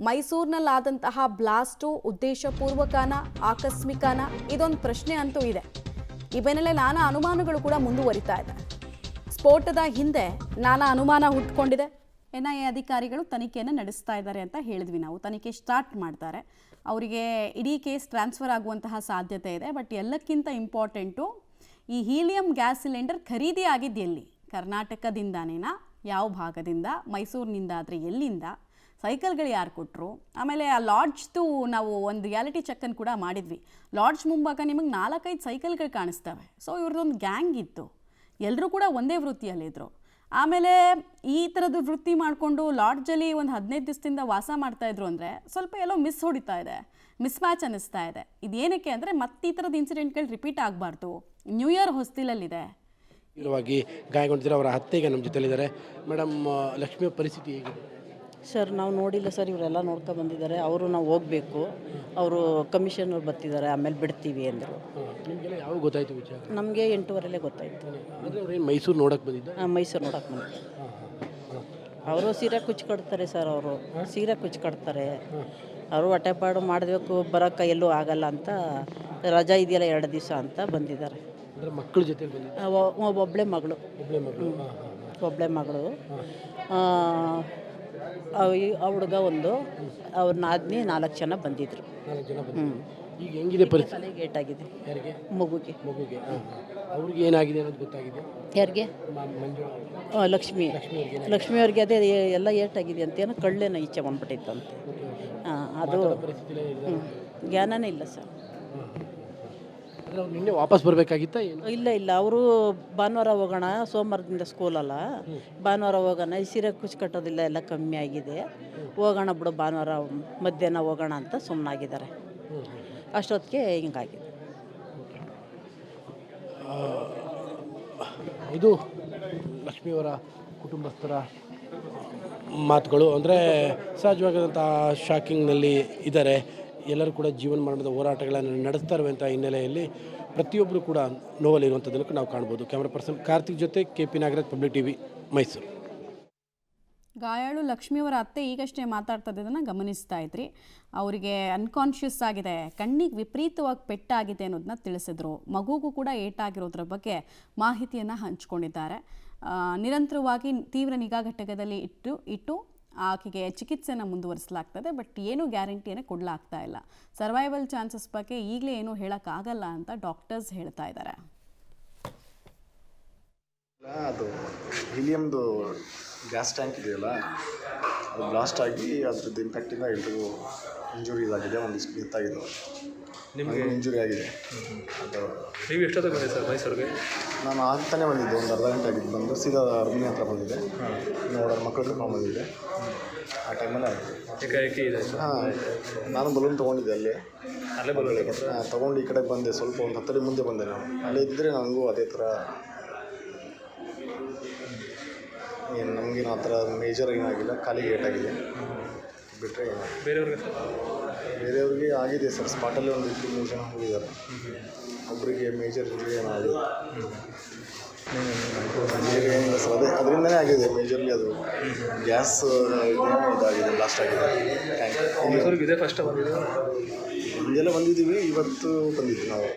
ಮೈಸೂರಿನಲ್ಲಾದಂತಹ blast ಉದ್ದೇಶಪೂರ್ವಕನ ಆಕಸ್ಮಿಕನ ಇದೊಂದು ಪ್ರಶ್ನೆ ಅಂತೂ ಇದೆ. ಈ ಬೆನ್ನಲ್ಲೇ ನಾನಾ ಅನುಮಾನಗಳು ಕೂಡ ಮುಂದುವರಿತಾ ಇದೆ. ಸ್ಫೋಟದ ಹಿಂದೆ ನಾನಾ ಅನುಮಾನ ಹುಟ್ಟುಕೊಂಡಿದೆ. NIA ಅಧಿಕಾರಿಗಳು ತನಿಖೆಯನ್ನು ನಡೆಸ್ತಾ ಇದ್ದಾರೆ ಅಂತ ಹೇಳಿದ್ವಿ ನಾವು. ತನಿಖೆ ಸ್ಟಾರ್ಟ್ ಮಾಡ್ತಾರೆ. ಅವರಿಗೆ ಇಡೀ ಕೇಸ್ ಟ್ರಾನ್ಸ್ಫರ್ ಆಗುವಂತಹ ಸಾಧ್ಯತೆ ಇದೆ. ಬಟ್ ಎಲ್ಲಕ್ಕಿಂತ ಇಂಪಾರ್ಟೆಂಟು, ಈ ಹೀಲಿಯಂ ಗ್ಯಾಸ್ ಸಿಲಿಂಡರ್ ಖರೀದಿ ಆಗಿದ್ದು ಎಲ್ಲಿ? ಕರ್ನಾಟಕದಿಂದಾನೇನಾ? ಯಾವ ಭಾಗದಿಂದ? ಮೈಸೂರಿನಿಂದ ಆದರೆ ಎಲ್ಲಿಂದ? ಸೈಕಲ್ಗಳು ಯಾರು ಕೊಟ್ಟರು? ಆಮೇಲೆ ಆ ಲಾಡ್ಜ್ದು ನಾವು ಒಂದು ರಿಯಾಲಿಟಿ ಚೆಕ್ಕನ್ನು ಕೂಡ ಮಾಡಿದ್ವಿ. ಲಾಡ್ಜ್ ಮುಂಭಾಗ ನಿಮಗೆ 4-5 ಸೈಕಲ್ಗಳು ಕಾಣಿಸ್ತವೆ. ಸೊ ಇವ್ರದ್ದೊಂದು ಗ್ಯಾಂಗ್ ಇತ್ತು. ಎಲ್ಲರೂ ಕೂಡ ಒಂದೇ ವೃತ್ತಿಯಲ್ಲಿದ್ದರು. ಆಮೇಲೆ ಈ ಥರದ್ದು ವೃತ್ತಿ ಮಾಡಿಕೊಂಡು ಲಾಡ್ಜಲ್ಲಿ ಒಂದು 15 ದಿವಸದಿಂದ ವಾಸ ಮಾಡ್ತಾಯಿದ್ರು ಅಂದರೆ ಸ್ವಲ್ಪ ಎಲ್ಲೋ ಮಿಸ್ ಹೊಡಿತಾ ಇದೆ, ಮಿಸ್ ಮ್ಯಾಚ್ ಅನ್ನಿಸ್ತಾ ಇದೆ. ಇದೇನಕ್ಕೆ ಅಂದರೆ ಮತ್ತೆ ಈ ಥರದ ಇನ್ಸಿಡೆಂಟ್ಗಳು ರಿಪೀಟ್ ಆಗಬಾರ್ದು. ನ್ಯೂ ಇಯರ್ ಹೊಸ್ತಿಲಲ್ಲಿದೆ. ಇರುವಾಗಿ ಗಾಯಗೊಂಡಿದ್ದಾರೆ. ಅವರ ಅತ್ತೆಗೆ ನಮ್ಮ ಜೊತೆಲಿದ್ದಾರೆ. ಮೇಡಮ್, ಲಕ್ಷ್ಮಿಯ ಪರಿಸ್ಥಿತಿ ಹೇಗಿದೆ? ಸರ್, ನಾವು ನೋಡಿಲ್ಲ ಸರ್. ಇವರೆಲ್ಲ ನೋಡ್ಕೊ ಬಂದಿದ್ದಾರೆ. ಅವರು ನಾವು ಹೋಗಬೇಕು, ಅವರು ಕಮಿಷನರ್ ಬರ್ತಿದ್ದಾರೆ, ಆಮೇಲೆ ಬಿಡ್ತೀವಿ ಅಂದರು. ನಿಮಗೆಲ್ಲ ಯಾವಾಗ ಗೊತ್ತಾಯಿತು ವಿಚಾರ? ನಮಗೆ 8:15 ಗೊತ್ತಾಯಿತು. ಅಂದರೆ ಅವ್ರೇನು ಮೈಸೂರು ನೋಡೋಕೆ ಬಂದಿದ್ದ? ಮೈಸೂರು ನೋಡೋಕೆ ಬಂದಿದ್ದು. ಅವರು ಸೀರೆ ಕುಚ್ಚು ಕಟ್ತಾರೆ ಸರ್. ಅವರು ಸೀರೆ ಕುಚ್ಚು ಕಟ್ತಾರೆ. ಅವರು ಹೊಟ್ಟೆಪಾಡು ಮಾಡಬೇಕು, ಬರೋಕ್ಕೆ ಎಲ್ಲೂ ಆಗಲ್ಲ ಅಂತ ರಜಾ ಇದೆಯಲ್ಲ 2 ದಿವಸ ಅಂತ ಬಂದಿದ್ದಾರೆ. ಅಂದರೆ ಮಕ್ಕಳ ಜೊತೆ ಬಂದಿದ್ದ? ಒಬ್ಬಳೆ ಮಗಳು. ಒಬ್ಬಳೆ ಮಗಳು. ಆ ಹುಡುಗ ಒಂದು, ಅವ್ರ ನಾದಿನಿ 4 ಜನ ಬಂದಿದ್ರು. 4 ಜನ ಬಂದಿದ್ರು. ಈಗ ಹೆಂಗಿದೆ ಪರಿಸ್ಥಿತಿ? ತಲೆಗೆ ಏಟಾಗಿದೆ. ಯಾರಿಗೆ? ಮಗುಗೆ. ಅವ್ರಿಗೆ ಏನಾಗಿದೆ ಅನ್ನೋದು ಗೊತ್ತಾಗಿದೆ? ಯಾರಿಗೆ? ಲಕ್ಷ್ಮಿ ಅವ್ರಿಗೆ ಅದೇ ಎಲ್ಲ ಏಟಾಗಿದೆ ಅಂತ. ಏನೋ ಕಳ್ಳೇನೋ ಈಚೆ ಬಂದ್ಬಿಟ್ಟಿತ್ತಂತೆ. ಅದು ಜ್ಞಾನನೇ ಇಲ್ಲ ಸರ್. ನಿನ್ನೆ ವಾಪಸ್ ಬರಬೇಕಾಗಿತ್ತ? ಇಲ್ಲ, ಅವರು ಭಾನುವಾರ ಹೋಗೋಣ, ಸೋಮವಾರದಿಂದ ಸ್ಕೂಲಲ್ಲ, ಭಾನುವಾರ ಹೋಗೋಣ, ಈ ಸೀರೆ ಕುಚ್ಚು ಕಟ್ಟೋದಿಲ್ಲ, ಎಲ್ಲ ಕಮ್ಮಿ ಆಗಿದೆ, ಹೋಗೋಣ ಬಿಡು ಭಾನುವಾರ ಮಧ್ಯಾಹ್ನ ಹೋಗೋಣ ಅಂತ ಸುಮ್ಮನಾಗಿದ್ದಾರೆ. ಅಷ್ಟೊತ್ತಿಗೆ ಹಿಂಗಾಗಿದೆ. ಇದು ಲಕ್ಷ್ಮಿಯವರ ಕುಟುಂಬಸ್ಥರ ಮಾತುಗಳು. ಅಂದರೆ ಸಹಜವಾದಂಥ ಶಾಕಿಂಗ್ನಲ್ಲಿ ಇದ್ದಾರೆ. ಎಲ್ಲರೂ ಕೂಡ ಜೀವನ ಮರಣದ ಹೋರಾಟಗಳನ್ನು ನಡೆಸ್ತಾ ಇರುವಂಥ ಹಿನ್ನೆಲೆಯಲ್ಲಿ ಪ್ರತಿಯೊಬ್ಬರು ಕೂಡ ನೋವಲ್ಲಿರುವಂಥದ್ದನ್ನು ನಾವು ಕಾಣ್ಬೋದು. ಕ್ಯಾಮ್ರಾ ಪರ್ಸನ್ ಕಾರ್ತಿಕ್ ಜೊತೆ KP Nagaraj, public TV, Mysuru. ಗಾಯಾಳು ಲಕ್ಷ್ಮಿಯವರ ಅತ್ತೆ ಈಗಷ್ಟೇ ಮಾತಾಡ್ತಾ ಇದ್ದದನ್ನು ಗಮನಿಸ್ತಾ ಇದ್ರಿ. ಅವರಿಗೆ ಅನ್ಕಾನ್ಷಿಯಸ್ ಆಗಿದೆ, ಕಣ್ಣಿಗೆ ವಿಪರೀತವಾಗಿ ಪೆಟ್ಟಾಗಿದೆ ಅನ್ನೋದನ್ನ ತಿಳಿಸಿದ್ರು. ಮಗುಗೂ ಕೂಡ ಏಟಾಗಿರೋದ್ರ ಬಗ್ಗೆ ಮಾಹಿತಿಯನ್ನು ಹಂಚಿಕೊಂಡಿದ್ದಾರೆ. ನಿರಂತರವಾಗಿ ತೀವ್ರ ನಿಗಾ ಘಟಕದಲ್ಲಿ ಇಟ್ಟು ಆಕೆಗೆ ಚಿಕಿತ್ಸೆಯನ್ನು ಮುಂದುವರಿಸಲಾಗ್ತದೆ. ಬಟ್ ಏನೂ ಗ್ಯಾರಂಟಿಯನ್ನು ಕೊಡಲಾಗ್ತಾ ಇಲ್ಲ. ಸರ್ವೈವಲ್ ಚಾನ್ಸಸ್ ಬಗ್ಗೆ ಈಗಲೇ ಏನೂ ಹೇಳೋಕ್ಕಾಗಲ್ಲ ಅಂತ ಡಾಕ್ಟರ್ಸ್ ಹೇಳ್ತಾ ಇದ್ದಾರೆ. ಅದು ಹೀಲಿಯಮ್ದು ಗ್ಯಾಸ್ ಟ್ಯಾಂಕ್ ಇದೆಯಲ್ಲ, ಅದು ಬ್ಲಾಸ್ಟ್ ಆಗಿ ಅದ್ರದ್ದು ಇಂಪ್ಯಾಕ್ಟಿಂದ ಎಲ್ರಿಗೂ ಇಂಜುರೀಸ್ ಆಗಿದೆ. ಒಂದಿಷ್ಟು ಡೆತ್ ಆಗಿದೆ. ನಿಮಗೆ ಇಂಜುರಿ ಆಗಿದೆ. ಅದು ನೀವು ಎಷ್ಟೊತ್ತಿಗೆ ಬಂದಿದೆ ಸರ್ ಮೈಸೂರಿಗೆ? ನಾನು ಆಗ್ತಾನೆ ಬಂದಿದ್ದೆ, ಒಂದು ಅರ್ಧ ಗಂಟೆ ಆಗಿದ್ದು. ಬಂದು ಸೀದಾ ರೂಮಿನ ಹತ್ರ ಬಂದಿದ್ದೆ. ನೋಡೋರು ಮಕ್ಕಳು ಕರ್ಕೊಂಡು ಬಂದಿದ್ದೆ. ಆ ಟೈಮಲ್ಲಿ ಆಗಿದೆ. ಏಕಾಏಕಿ ಇದೆ? ನಾನು ಬಲೂನ್ ತೊಗೊಂಡಿದ್ದೆ. ಅಲ್ಲೇ ಬಲೂನ್ ತೊಗೊಂಡು ಈ ಕಡೆ ಬಂದೆ. ಸ್ವಲ್ಪ ಒಂದು 10 ಅಡಿ ಮುಂದೆ ಬಂದೆ. ನಾನು ಅಲ್ಲೇ ಇದ್ದರೆ ನನಗೂ ಅದೇ ಥರ ಏನು ನಮಗೇನು ಆ ಥರ ಮೇಜರ್ ಏನಾಗಿಲ್ಲ. ಕಾಲಿಗೆ ಏಟಾಗಿದೆ ಬಿಟ್ಟರೆ. ಬೇರೆಯವ್ರಿಗೆ ಆಗಿದೆ ಸರ್. ಸ್ಪಾಟಲ್ಲಿ ಒಂದು 2-3 ಜನ ಹೋಗಿದ್ದಾರೆ. ಒಬ್ಬರಿಗೆ ಮೇಜರ್ ಇಂಜುರಿ ಏನಾಗಿದೆ. ಏನಿಲ್ಲ ಸರ್, ಅದೇ ಅದರಿಂದನೇ ಆಗಿದೆ ಮೇಜರ್ಲಿ. ಅದು ಗ್ಯಾಸ್ ಇದಾಗಿದೆ, ಬ್ಲಾಸ್ಟ್ ಆಗಿದೆ ಟ್ಯಾಂಕ್. ಇದೆ ಫಸ್ಟ್ ಬಂದಿದ್ದು. ಹಿಂದೆಲ್ಲ ಬಂದಿದ್ದೀವಿ, ಇವತ್ತು ಬಂದಿದ್ವಿ ನಾವು.